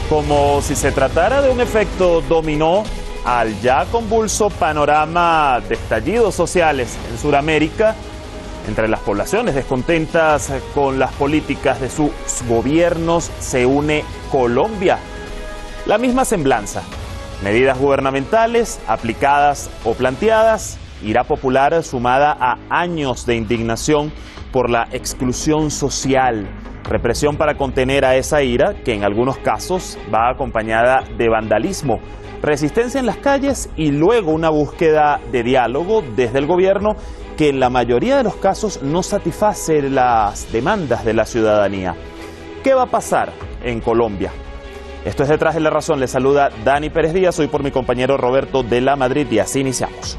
como si se tratara de un efecto dominó al ya convulso panorama de estallidos sociales en Sudamérica, entre las poblaciones descontentas con las políticas de sus gobiernos se une Colombia. La misma semblanza, medidas gubernamentales aplicadas o planteadas, ira popular sumada a años de indignación por la exclusión social, represión para contener a esa ira que en algunos casos va acompañada de vandalismo, resistencia en las calles y luego una búsqueda de diálogo desde el gobierno que en la mayoría de los casos no satisface las demandas de la ciudadanía. ¿Qué va a pasar en Colombia? Esto es Detrás de la Razón. Les saluda Dani Pérez Díaz, hoy por mi compañero Roberto de la Madrid y así iniciamos.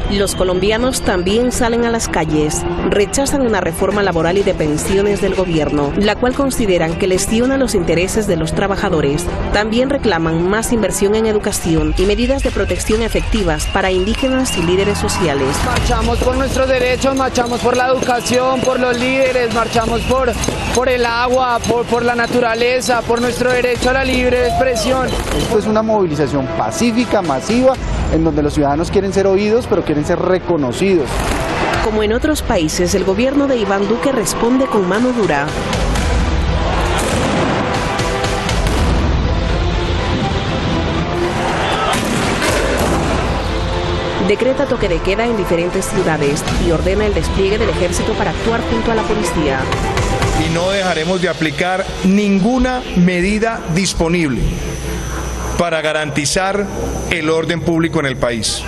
Los colombianos también salen a las calles. Rechazan una reforma laboral y de pensiones del gobierno, la cual consideran que lesiona los intereses de los trabajadores. También reclaman más inversión en educación y medidas de protección efectivas para indígenas y líderes sociales. Marchamos por nuestros derechos, marchamos por la educación, por los líderes, marchamos por el agua, por la naturaleza, por nuestro derecho a la libre expresión. Esto es una movilización pacífica, masiva, en donde los ciudadanos quieren ser oídos, pero quieren ser reconocidos. Como en otros países, el gobierno de Iván Duque responde con mano dura. Decreta toque de queda en diferentes ciudades y ordena el despliegue del ejército para actuar junto a la policía. Y no dejaremos de aplicar ninguna medida disponible para garantizar el orden público en el país.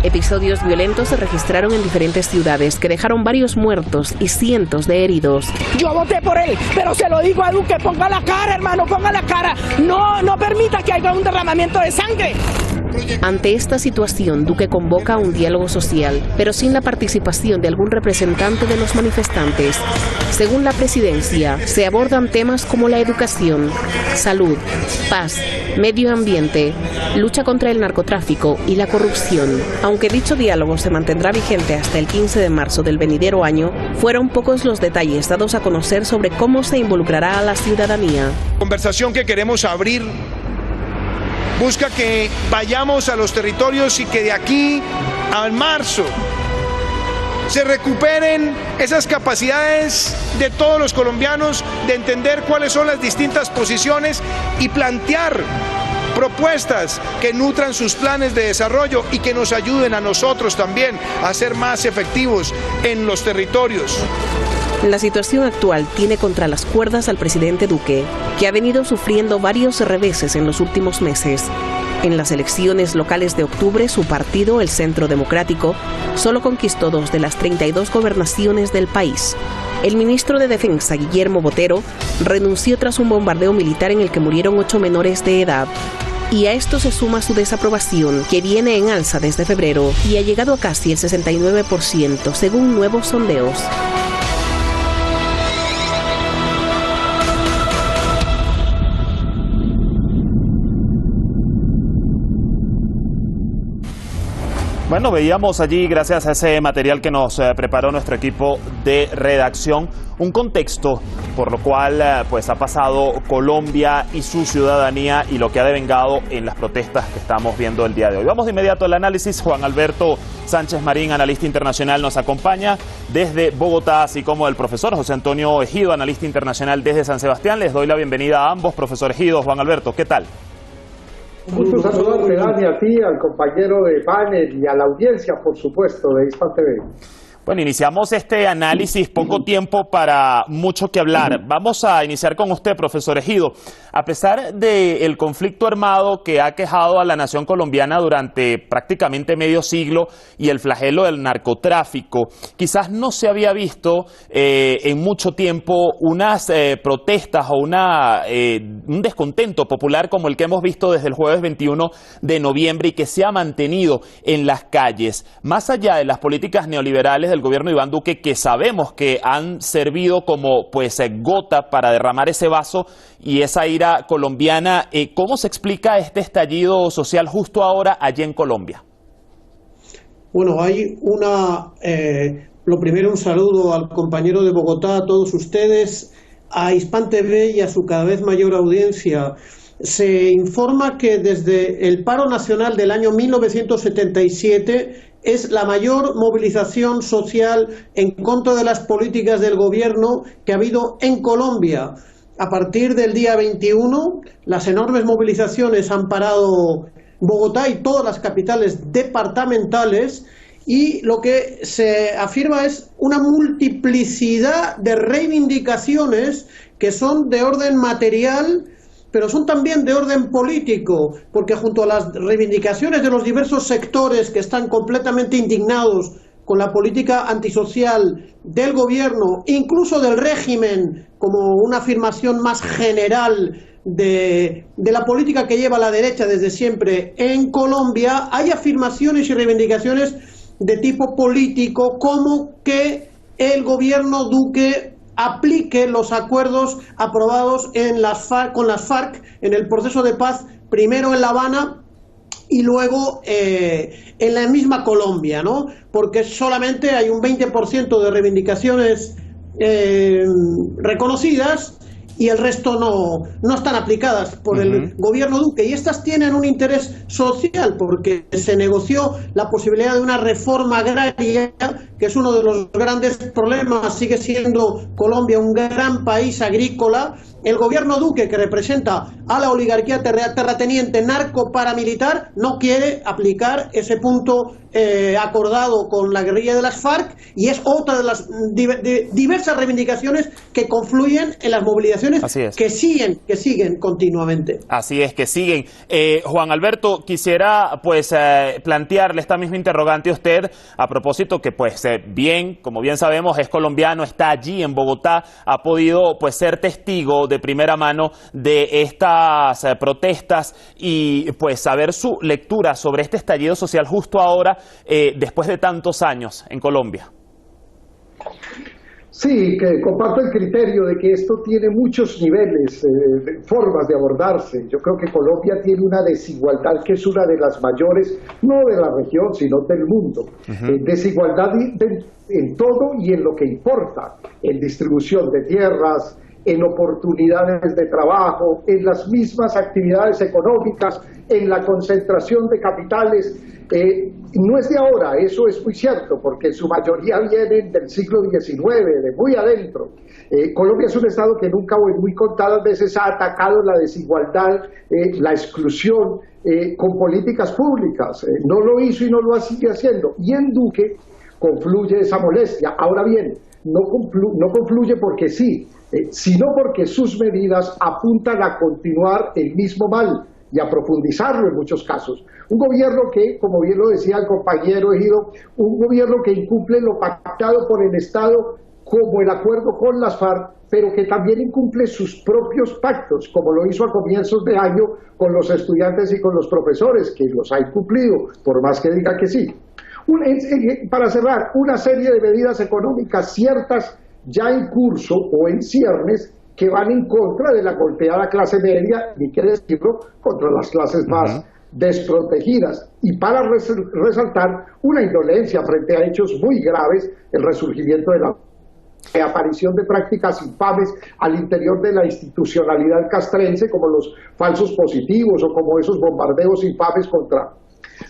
Episodios violentos se registraron en diferentes ciudades que dejaron varios muertos y cientos de heridos. Yo voté por él, pero se lo digo a Duque, ponga la cara, hermano, ponga la cara. No permita que haya un derramamiento de sangre. Ante esta situación, Duque convoca a un diálogo social, pero sin la participación de algún representante de los manifestantes. Según la presidencia, se abordan temas como la educación, salud, paz, medio ambiente, lucha contra el narcotráfico y la corrupción. Aunque dicho diálogo se mantendrá vigente hasta el 15 de marzo del venidero año, fueron pocos los detalles dados a conocer sobre cómo se involucrará a la ciudadanía. La conversación que queremos abrir busca que vayamos a los territorios y que de aquí a marzo se recuperen esas capacidades de todos los colombianos de entender cuáles son las distintas posiciones y plantear propuestas que nutran sus planes de desarrollo y que nos ayuden a nosotros también a ser más efectivos en los territorios. La situación actual tiene contra las cuerdas al presidente Duque, que ha venido sufriendo varios reveses en los últimos meses. En las elecciones locales de octubre, su partido, el Centro Democrático, solo conquistó 2 de las 32 gobernaciones del país. El ministro de Defensa, Guillermo Botero, renunció tras un bombardeo militar en el que murieron 8 menores de edad. Y a esto se suma su desaprobación, que viene en alza desde febrero y ha llegado a casi el 69%, según nuevos sondeos. Bueno, veíamos allí, gracias a ese material que nos preparó nuestro equipo de redacción, un contexto por lo cual pues ha pasado Colombia y su ciudadanía y lo que ha devengado en las protestas que estamos viendo el día de hoy. Vamos de inmediato al análisis. Juan Alberto Sánchez Marín, analista internacional, nos acompaña desde Bogotá, así como el profesor José Antonio Ejido, analista internacional desde San Sebastián. Les doy la bienvenida a ambos. Profesor Ejido, Juan Alberto, ¿qué tal? Un gusto saludarte, Dani, a ti, al compañero de panel y a la audiencia, por supuesto, de Hispan TV. Bueno, iniciamos este análisis, poco tiempo para mucho que hablar. Vamos a iniciar con usted, profesor Egido. A pesar del conflicto armado que ha aquejado a la nación colombiana durante prácticamente medio siglo y el flagelo del narcotráfico, quizás no se había visto en mucho tiempo unas protestas o un descontento popular como el que hemos visto desde el jueves 21 de noviembre y que se ha mantenido en las calles. Más allá de las políticas neoliberales del gobierno de Iván Duque, que sabemos que han servido como gota para derramar ese vaso y esa ira colombiana, ¿cómo se explica este estallido social justo ahora allí en Colombia? Bueno, hay lo primero, un saludo al compañero de Bogotá, a todos ustedes, a Hispan TV y a su cada vez mayor audiencia. Se informa que desde el paro nacional del año 1977 es la mayor movilización social en contra de las políticas del gobierno que ha habido en Colombia. A partir del día 21, las enormes movilizaciones han parado Bogotá y todas las capitales departamentales, y lo que se afirma es una multiplicidad de reivindicaciones que son de orden material, pero son también de orden político, porque junto a las reivindicaciones de los diversos sectores que están completamente indignados con la política antisocial del gobierno, incluso del régimen, como una afirmación más general de la política que lleva la derecha desde siempre en Colombia, hay afirmaciones y reivindicaciones de tipo político, como que el gobierno Duque aplique los acuerdos aprobados con las FARC en el proceso de paz, primero en La Habana y luego en la misma Colombia, ¿no? Porque solamente hay un 20% de reivindicaciones reconocidas y el resto no están aplicadas por el gobierno Duque, y estas tienen un interés social porque se negoció la posibilidad de una reforma agraria, que es uno de los grandes problemas. Sigue siendo Colombia un gran país agrícola. El gobierno Duque, que representa a la oligarquía terrateniente narco-paramilitar, no quiere aplicar ese punto acordado con la guerrilla de las FARC, y es otra de las diversas reivindicaciones que confluyen en las movilizaciones que siguen continuamente. Así es, que siguen. Juan Alberto, quisiera plantearle esta misma interrogante a usted a propósito que como bien sabemos, es colombiano, está allí en Bogotá, ha podido ser testigo de primera mano de estas protestas y saber su lectura sobre este estallido social justo ahora, después de tantos años en Colombia. Sí, que comparto el criterio de que esto tiene muchos niveles, formas de abordarse. Yo creo que Colombia tiene una desigualdad que es una de las mayores, no de la región, sino del mundo. Desigualdad en todo y en lo que importa, en distribución de tierras, en oportunidades de trabajo, en las mismas actividades económicas, en la concentración de capitales. No es de ahora, eso es muy cierto, porque en su mayoría vienen del siglo XIX, de muy adentro. Colombia es un estado que nunca o en muy contadas veces ha atacado la desigualdad, la exclusión, con políticas públicas. No lo hizo y no lo sigue haciendo. Y en Duque confluye esa molestia. Ahora bien, no confluye porque sí, sino porque sus medidas apuntan a continuar el mismo mal y a profundizarlo en muchos casos. Un gobierno que, como bien lo decía el compañero Egido, un gobierno que incumple lo pactado por el Estado, como el acuerdo con las FARC, pero que también incumple sus propios pactos, como lo hizo a comienzos de año con los estudiantes y con los profesores, que los ha incumplido, por más que diga que sí. Para cerrar, una serie de medidas económicas ciertas ya en curso o en ciernes, que van en contra de la golpeada clase media, ni qué decirlo, contra las clases más desprotegidas. Y para resaltar una indolencia frente a hechos muy graves, el resurgimiento de la aparición de prácticas infames al interior de la institucionalidad castrense, como los falsos positivos o como esos bombardeos infames contra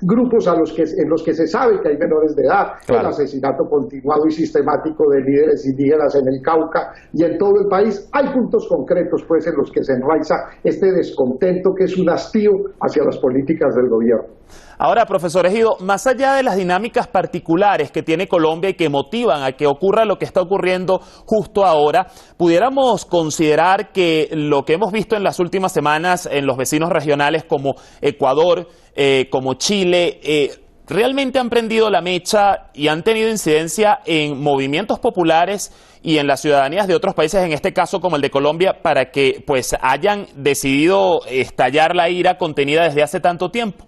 grupos en los que se sabe que hay menores de edad, el asesinato continuado y sistemático de líderes indígenas en el Cauca y en todo el país. Hay puntos concretos en los que se enraiza este descontento, que es un hastío hacia las políticas del gobierno. Ahora, profesor Egido, más allá de las dinámicas particulares que tiene Colombia y que motivan a que ocurra lo que está ocurriendo justo ahora, pudiéramos considerar que lo que hemos visto en las últimas semanas en los vecinos regionales como Ecuador, como Chile, realmente han prendido la mecha y han tenido incidencia en movimientos populares y en las ciudadanías de otros países, en este caso como el de Colombia, para que pues hayan decidido estallar la ira contenida desde hace tanto tiempo.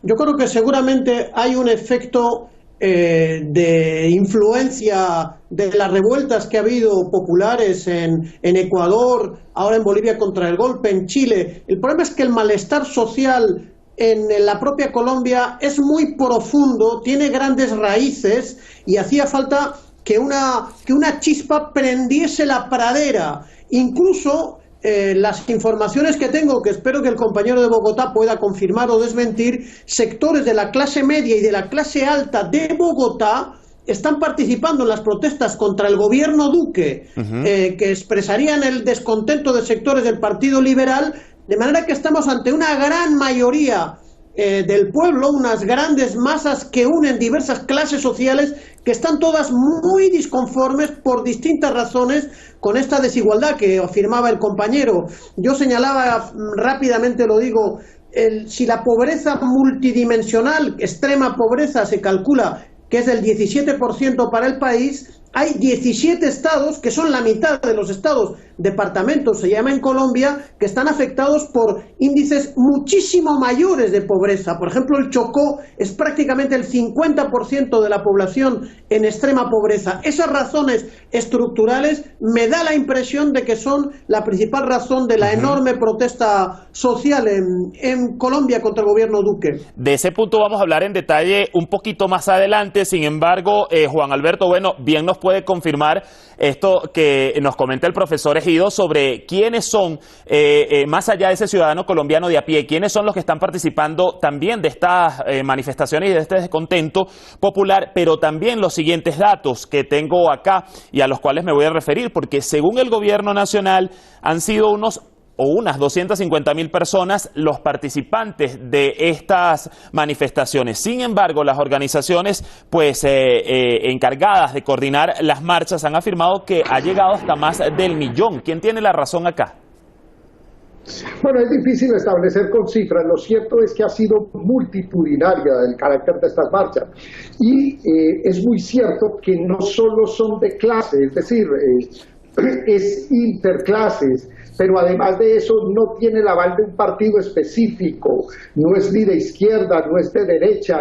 Yo creo que seguramente hay un efecto de influencia de las revueltas que ha habido populares en Ecuador, ahora en Bolivia contra el golpe, en Chile. El problema es que el malestar social en la propia Colombia es muy profundo, tiene grandes raíces y hacía falta que una chispa prendiese la pradera. Incluso las informaciones que tengo, que espero que el compañero de Bogotá pueda confirmar o desmentir, sectores de la clase media y de la clase alta de Bogotá están participando en las protestas contra el gobierno Duque, que expresarían el descontento de sectores del Partido Liberal, de manera que estamos ante una gran mayoría del pueblo, unas grandes masas que unen diversas clases sociales que están todas muy disconformes por distintas razones con esta desigualdad que afirmaba el compañero. Yo señalaba, rápidamente lo digo, si la pobreza multidimensional, extrema pobreza, se calcula que es del 17% para el país, hay 17 estados, que son la mitad de los estados, departamentos se llama en Colombia, que están afectados por índices muchísimo mayores de pobreza. Por ejemplo, el Chocó es prácticamente el 50% de la población en extrema pobreza. Esas razones estructurales me da la impresión de que son la principal razón de la enorme protesta social en Colombia contra el gobierno Duque. De ese punto vamos a hablar en detalle un poquito más adelante. Sin embargo, Juan Alberto, bueno, bien nos puede confirmar esto que nos comenta el profesor Egido sobre quiénes son, más allá de ese ciudadano colombiano de a pie, quiénes son los que están participando también de estas manifestaciones y de este descontento popular, pero también los siguientes datos que tengo acá y a los cuales me voy a referir, porque según el gobierno nacional han sido unas 250.000 personas los participantes de estas manifestaciones. Sin embargo, las organizaciones pues encargadas de coordinar las marchas han afirmado que ha llegado hasta más del 1.000.000. ¿Quién tiene la razón acá? Bueno, es difícil establecer con cifras. Lo cierto es que ha sido multitudinaria el carácter de estas marchas. Y es muy cierto que no solo son de clase, es decir, es interclases, pero además de eso no tiene el aval de un partido específico, no es ni de izquierda, no es de derecha,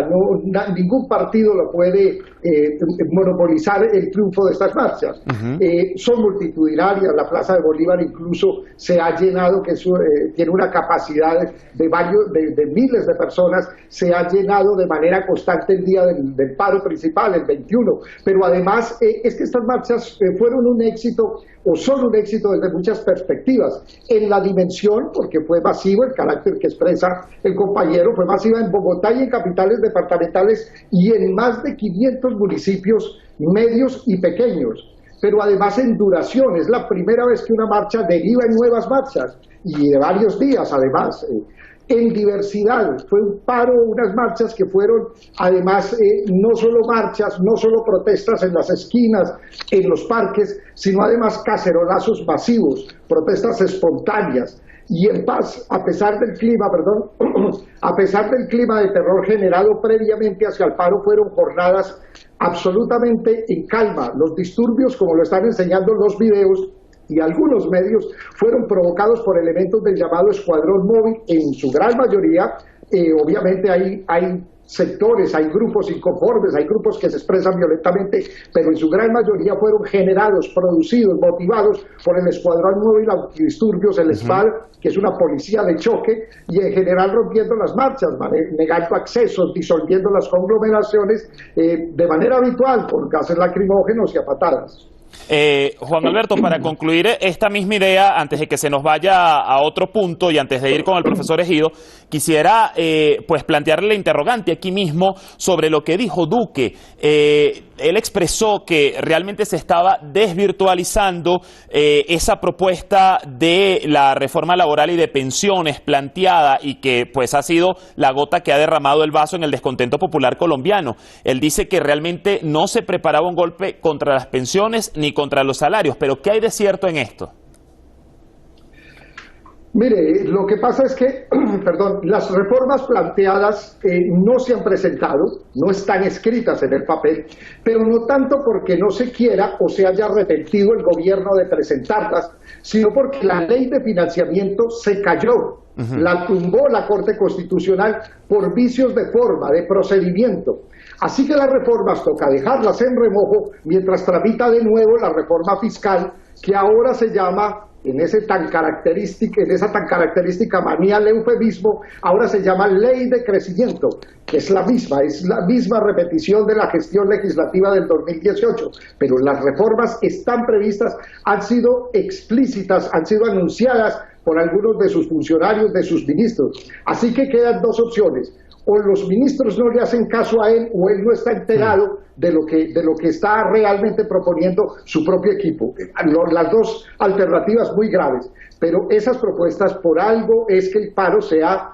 ningún partido lo puede monopolizar el triunfo de estas marchas. Son multitudinarias, la Plaza de Bolívar incluso se ha llenado, que tiene una capacidad de miles de personas, se ha llenado de manera constante el día del paro principal, el 21, pero además es que estas marchas fueron un éxito, o son un éxito desde muchas perspectivas. En la dimensión, porque fue masivo, el carácter que expresa el compañero, fue masiva en Bogotá y en capitales departamentales y en más de 500 municipios medios y pequeños. Pero además en duración, es la primera vez que una marcha deriva en nuevas marchas y de varios días además. En diversidad, fue un paro, unas marchas que fueron además no solo marchas, no solo protestas en las esquinas, en los parques, sino además cacerolazos masivos, protestas espontáneas. Y en paz, a pesar del clima de terror generado previamente hacia el paro, fueron jornadas absolutamente en calma. Los disturbios, como lo están enseñando los videos, y algunos medios, fueron provocados por elementos del llamado escuadrón móvil, en su gran mayoría. Obviamente hay sectores, hay grupos inconformes, hay grupos que se expresan violentamente, pero en su gran mayoría fueron generados, producidos, motivados por el escuadrón móvil antidisturbios, el ESMAD, que es una policía de choque, y en general rompiendo las marchas, negando accesos, disolviendo las conglomeraciones de manera habitual, con gases lacrimógenos y a patadas. Juan Alberto, para concluir esta misma idea, antes de que se nos vaya a otro punto y antes de ir con el profesor Egido, quisiera pues plantearle la interrogante aquí mismo sobre lo que dijo Duque. él expresó que realmente se estaba desvirtualizando esa propuesta de la reforma laboral y de pensiones planteada y que pues ha sido la gota que ha derramado el vaso en el descontento popular colombiano. Él dice que realmente no se preparaba un golpe contra las pensiones ni contra los salarios, pero ¿qué hay de cierto en esto? Mire, lo que pasa es que, perdón, las reformas planteadas no se han presentado, no están escritas en el papel, pero no tanto porque no se quiera o se haya arrepentido el gobierno de presentarlas, sino porque la ley de financiamiento se cayó, la tumbó la Corte Constitucional por vicios de forma, de procedimiento. Así que las reformas toca dejarlas en remojo mientras tramita de nuevo la reforma fiscal, que ahora se llama, en esa tan característica manía al eufemismo, ahora se llama Ley de Crecimiento, que es la misma repetición de la gestión legislativa del 2018, pero las reformas están previstas, han sido explícitas, han sido anunciadas por algunos de sus funcionarios, de sus ministros. Así que quedan dos opciones: o los ministros no le hacen caso a él, o él no está enterado de lo que está realmente proponiendo su propio equipo. Las dos alternativas muy graves, pero esas propuestas, por algo es que el paro se ha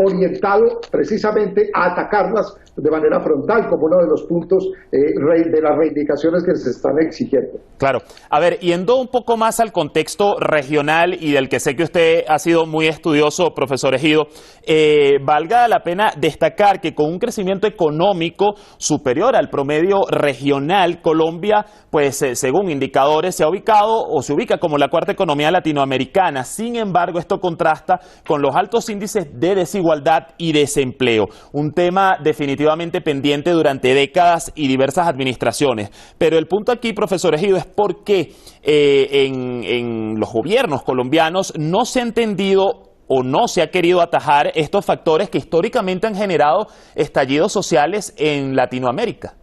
orientado precisamente a atacarlas de manera frontal, como uno de los puntos de las reivindicaciones que se están exigiendo. Claro. A ver, yendo un poco más al contexto regional y del que sé que usted ha sido muy estudioso, profesor Egido, valga la pena destacar que con un crecimiento económico superior al promedio regional, Colombia, pues según indicadores, se ubica como la cuarta economía latinoamericana. Sin embargo, esto contrasta con los altos índices de desigualdad y desempleo, un tema definitivamente pendiente durante décadas y diversas administraciones. Pero el punto aquí, profesor Egido, es por qué en los gobiernos colombianos no se ha entendido o no se ha querido atajar estos factores que históricamente han generado estallidos sociales en Latinoamérica.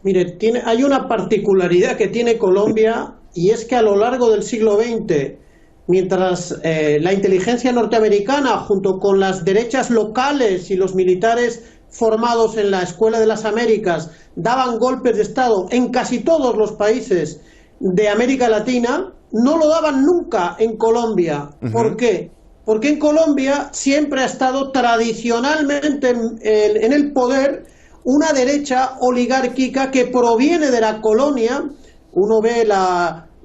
Mire, hay una particularidad que tiene Colombia, y es que a lo largo del siglo XX, mientras la inteligencia norteamericana, junto con las derechas locales y los militares formados en la Escuela de las Américas, daban golpes de Estado en casi todos los países de América Latina, no lo daban nunca en Colombia. ¿Por qué? Porque en Colombia siempre ha estado tradicionalmente en el poder una derecha oligárquica que proviene de la colonia. Uno ve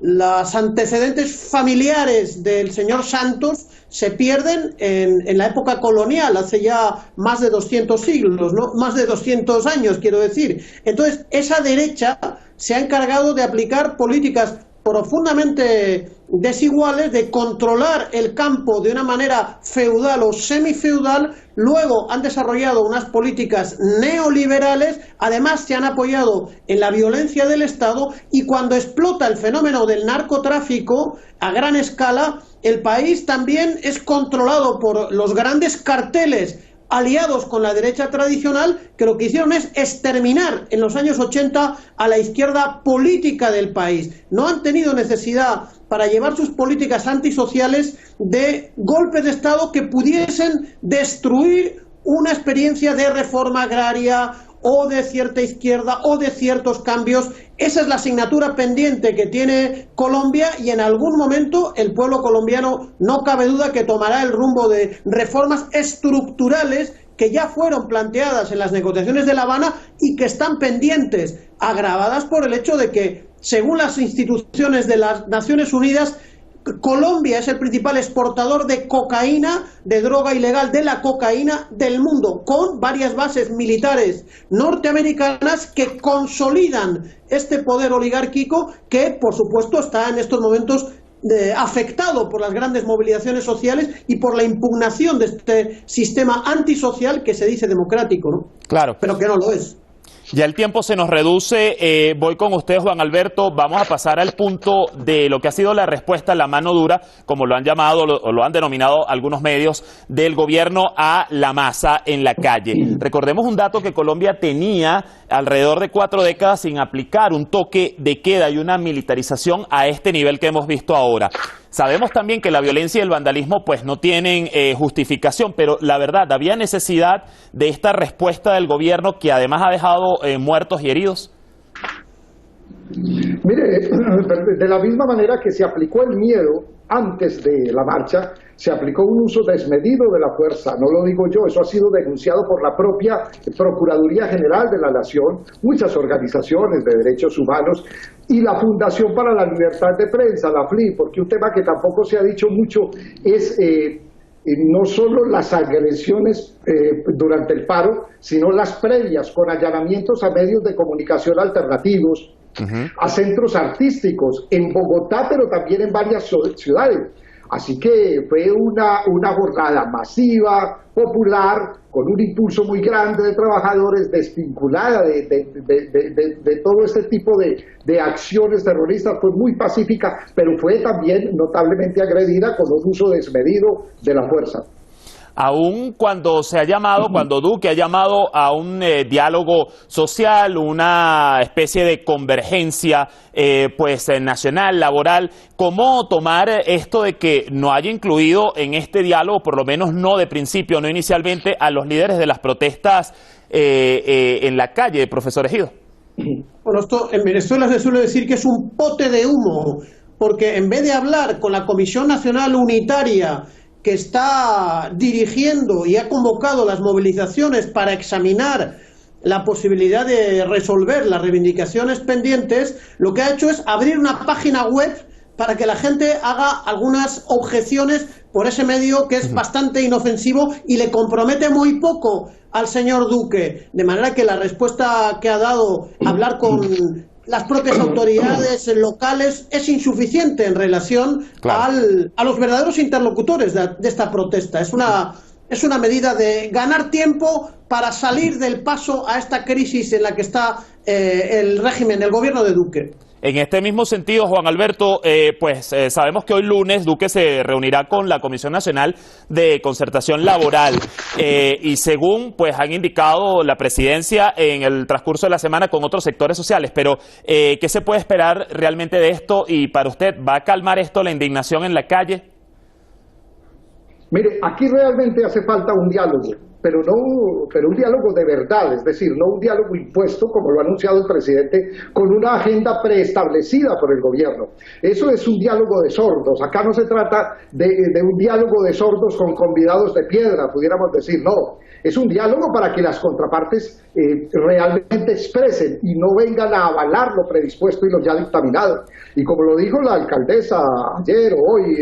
los antecedentes familiares del señor Santos, se pierden en la época colonial, hace ya más de 200 siglos, ¿no? Más de 200 años, quiero decir. Entonces, esa derecha se ha encargado de aplicar políticas profundamente desiguales, de controlar el campo de una manera feudal o semifeudal. Luego han desarrollado unas políticas neoliberales, además se han apoyado en la violencia del Estado, y cuando explota el fenómeno del narcotráfico a gran escala, el país también es controlado por los grandes carteles aliados con la derecha tradicional, que lo que hicieron es exterminar en los años 80 a la izquierda política del país. No han tenido necesidad para llevar sus políticas antisociales de golpes de Estado que pudiesen destruir una experiencia de reforma agraria o de cierta izquierda o de ciertos cambios. Esa es la asignatura pendiente que tiene Colombia, y en algún momento el pueblo colombiano no cabe duda que tomará el rumbo de reformas estructurales que ya fueron planteadas en las negociaciones de La Habana y que están pendientes, agravadas por el hecho de que, según las instituciones de las Naciones Unidas, Colombia es el principal exportador de cocaína, de droga ilegal, de la cocaína del mundo, con varias bases militares norteamericanas que consolidan este poder oligárquico que, por supuesto, está en estos momentos afectado por las grandes movilizaciones sociales y por la impugnación de este sistema antisocial que se dice democrático, ¿no? Claro. Pero que no lo es. Ya el tiempo se nos reduce. Voy con usted, Juan Alberto. Vamos a pasar al punto de lo que ha sido la respuesta, la mano dura, como lo han llamado o lo han denominado algunos medios, del gobierno a la masa en la calle. Recordemos un dato que Colombia tenía alrededor de 4 décadas sin aplicar un toque de queda y una militarización a este nivel que hemos visto ahora. Sabemos también que la violencia y el vandalismo pues no tienen justificación, pero la verdad, ¿había necesidad de esta respuesta del gobierno que además ha dejado muertos y heridos? Mire, de la misma manera que se aplicó el miedo antes de la marcha, se aplicó un uso desmedido de la fuerza, no lo digo yo, eso ha sido denunciado por la propia Procuraduría General de la Nación, muchas organizaciones de derechos humanos y la Fundación para la Libertad de Prensa, la FLI, porque un tema que tampoco se ha dicho mucho es no solo las agresiones durante el paro, sino las previas con allanamientos a medios de comunicación alternativos, a centros artísticos en Bogotá, pero también en varias ciudades. Así que fue una jornada masiva, popular, con un impulso muy grande de trabajadores, desvinculada de todo este tipo de acciones terroristas. Fue muy pacífica, pero fue también notablemente agredida con un uso desmedido de la fuerza. Aún cuando cuando Duque ha llamado a un diálogo social, una especie de convergencia nacional, laboral, ¿cómo tomar esto de que no haya incluido en este diálogo, por lo menos no de principio, no inicialmente, a los líderes de las protestas en la calle, profesor Ejido? Bueno, esto en Venezuela se suele decir que es un pote de humo, porque en vez de hablar con la Comisión Nacional Unitaria, que está dirigiendo y ha convocado las movilizaciones para examinar la posibilidad de resolver las reivindicaciones pendientes, lo que ha hecho es abrir una página web para que la gente haga algunas objeciones por ese medio que es bastante inofensivo y le compromete muy poco al señor Duque. De manera que la respuesta que ha dado, hablar con las propias autoridades locales, es insuficiente en relación a los verdaderos interlocutores de esta protesta. Es una medida de ganar tiempo para salir del paso a esta crisis en la que está el régimen, el gobierno de Duque. En este mismo sentido, Juan Alberto, sabemos que hoy lunes Duque se reunirá con la Comisión Nacional de Concertación Laboral y según han indicado la presidencia en el transcurso de la semana con otros sectores sociales, pero ¿qué se puede esperar realmente de esto? Y para usted, ¿va a calmar esto la indignación en la calle? Mire, aquí realmente hace falta un diálogo, pero un diálogo de verdad, es decir, no un diálogo impuesto, como lo ha anunciado el presidente, con una agenda preestablecida por el gobierno. Eso es un diálogo de sordos. Acá no se trata de un diálogo de sordos con convidados de piedra, pudiéramos decir, no. Es un diálogo para que las contrapartes realmente expresen y no vengan a avalar lo predispuesto y lo ya dictaminado. Y como lo dijo la alcaldesa ayer o hoy,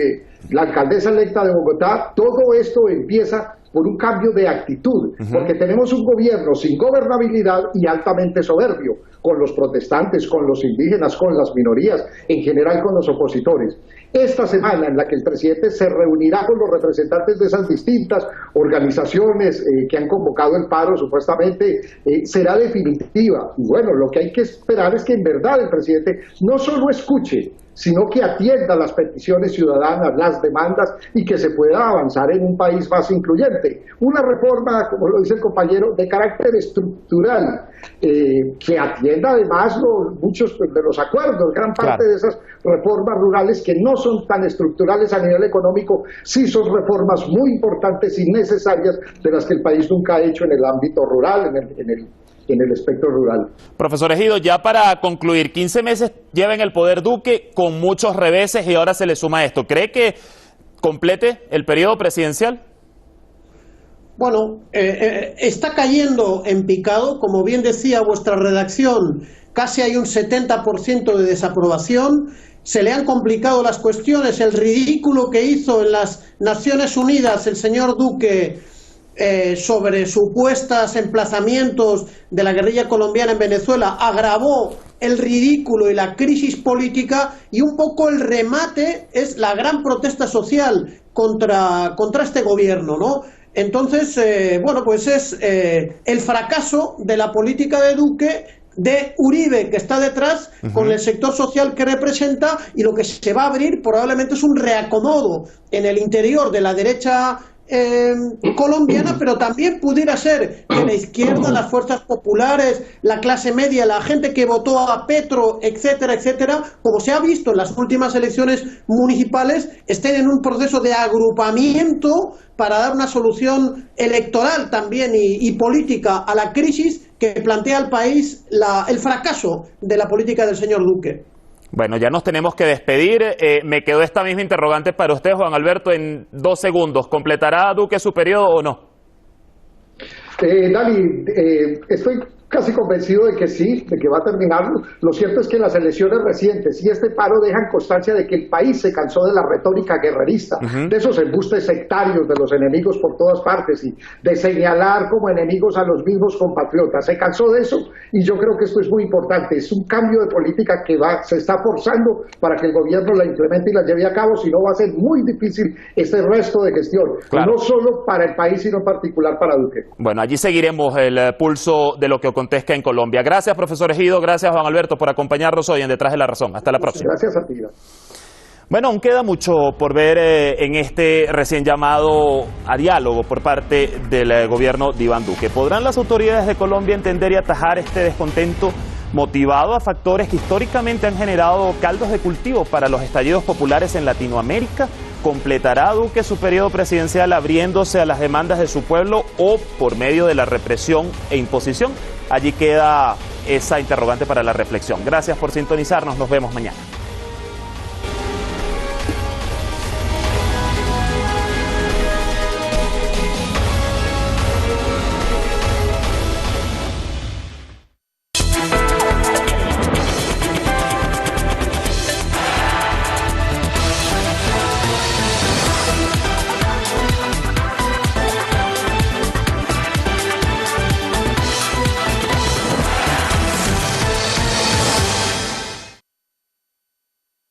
la alcaldesa electa de Bogotá, todo esto empieza por un cambio de actitud, porque tenemos un gobierno sin gobernabilidad y altamente soberbio, con los protestantes, con los indígenas, con las minorías, en general con los opositores. Esta semana en la que el presidente se reunirá con los representantes de esas distintas organizaciones que han convocado el paro, supuestamente, será definitiva. Y bueno, lo que hay que esperar es que en verdad el presidente no solo escuche, sino que atienda las peticiones ciudadanas, las demandas y que se pueda avanzar en un país más incluyente. Una reforma, como lo dice el compañero, de carácter estructural, que atienda además muchos de los acuerdos, gran parte de esas reformas rurales que no son tan estructurales a nivel económico, sí son reformas muy importantes y necesarias de las que el país nunca ha hecho en el ámbito rural, en el espectro rural. Profesor Ejido, ya para concluir, 15 meses lleva en el poder Duque con muchos reveses y ahora se le suma esto. ¿Cree que complete el periodo presidencial? Bueno, está cayendo en picado, como bien decía vuestra redacción, casi hay un 70% de desaprobación, se le han complicado las cuestiones, el ridículo que hizo en las Naciones Unidas el señor Duque sobre supuestos emplazamientos de la guerrilla colombiana en Venezuela agravó el ridículo y la crisis política, y un poco el remate es la gran protesta social contra este gobierno, ¿no? Entonces, pues es el fracaso de la política de Duque, de Uribe, que está detrás, con el sector social que representa, y lo que se va a abrir probablemente es un reacomodo en el interior de la derecha colombiana, pero también pudiera ser que la izquierda, las fuerzas populares, la clase media, la gente que votó a Petro, etcétera, etcétera, como se ha visto en las últimas elecciones municipales, estén en un proceso de agrupamiento para dar una solución electoral también y política a la crisis que plantea al país el fracaso de la política del señor Duque. Bueno, ya nos tenemos que despedir. Me quedó esta misma interrogante para usted, Juan Alberto, en 2 segundos. ¿Completará Duque su periodo o no? Dani, estoy casi convencido de que sí, de que va a terminarlo. Lo cierto es que las elecciones recientes y este paro dejan constancia de que el país se cansó de la retórica guerrerista, de esos embustes sectarios de los enemigos por todas partes y de señalar como enemigos a los mismos compatriotas. Se cansó de eso y yo creo que esto es muy importante. Es un cambio de política que se está forzando para que el gobierno la implemente y la lleve a cabo, si no va a ser muy difícil este resto de gestión, claro, no solo para el país, sino en particular para Duque. Bueno, allí seguiremos el pulso de lo que acontezca en Colombia. Gracias, profesor Egido, gracias, Juan Alberto, por acompañarnos hoy en Detrás de la Razón. Hasta la próxima. Gracias a ti. Bueno, aún queda mucho por ver en este recién llamado a diálogo por parte del gobierno de Iván Duque. ¿Podrán las autoridades de Colombia entender y atajar este descontento motivado a factores que históricamente han generado caldos de cultivo para los estallidos populares en Latinoamérica? ¿Completará Duque su periodo presidencial abriéndose a las demandas de su pueblo o por medio de la represión e imposición? Allí queda esa interrogante para la reflexión. Gracias por sintonizarnos, nos vemos mañana.